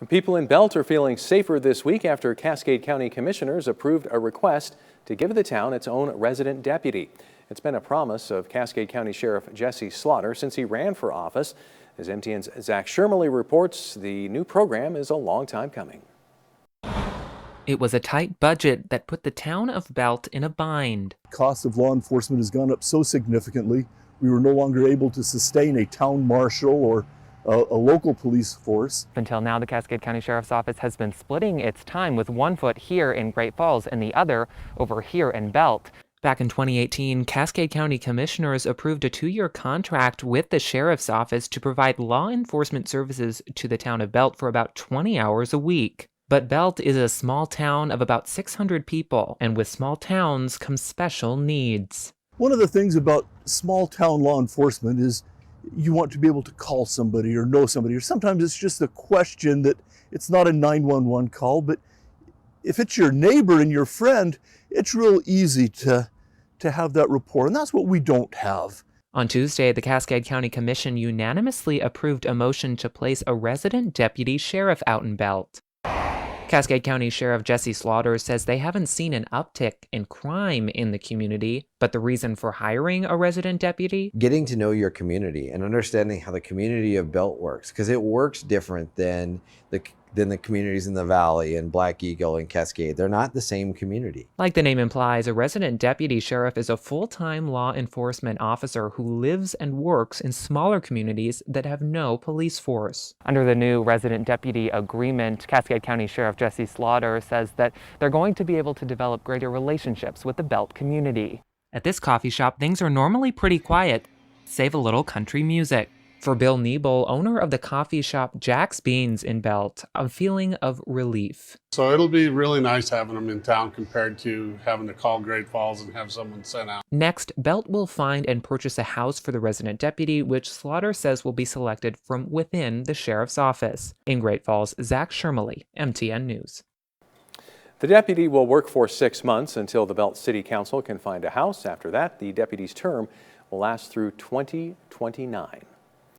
People in Belt are feeling safer this week after Cascade County Commissioners approved a request to give the town its own resident deputy. It's been a promise of Cascade County Sheriff Jesse Slaughter since he ran for office. As MTN's Zach Shermley reports, the new program is a long time coming. It was a tight budget that put the town of Belt in a bind. The cost of law enforcement has gone up so significantly, we were no longer able to sustain a town marshal or a local police force. Until now, the Cascade County Sheriff's Office has been splitting its time with one foot here in Great Falls and the other over here in Belt. Back in 2018, Cascade County Commissioners approved a 2-year contract with the Sheriff's Office to provide law enforcement services to the town of Belt for about 20 hours a week. But Belt is a small town of about 600 people, and with small towns come special needs. One of the things about small town law enforcement is you want to be able to call somebody or know somebody, or sometimes it's just a question that it's not a 911 call, but if it's your neighbor and your friend, it's real easy to have that rapport, and that's what we don't have. On Tuesday, the Cascade County Commission unanimously approved a motion to place a resident deputy sheriff out in Belt. Cascade County Sheriff Jesse Slaughter says they haven't seen an uptick in crime in the community, but the reason for hiring a resident deputy? Getting to know your community and understanding how the community of Belt works, because it works different than the communities in the Valley and Black Eagle and Cascade. They're not the same community. Like the name implies, a resident deputy sheriff is a full-time law enforcement officer who lives and works in smaller communities that have no police force. Under the new resident deputy agreement, Cascade County Sheriff Jesse Slaughter says that they're going to be able to develop greater relationships with the Belt community. At this coffee shop, things are normally pretty quiet, save a little country music. For Bill Niebel, owner of the coffee shop Jack's Beans in Belt, a feeling of relief. So it'll be really nice having them in town compared to having to call Great Falls and have someone sent out. Next, Belt will find and purchase a house for the resident deputy, which Slaughter says will be selected from within the sheriff's office. In Great Falls, Zach Shermley, MTN News. The deputy will work for 6 months until the Belt City Council can find a house. After that, the deputy's term will last through 2029.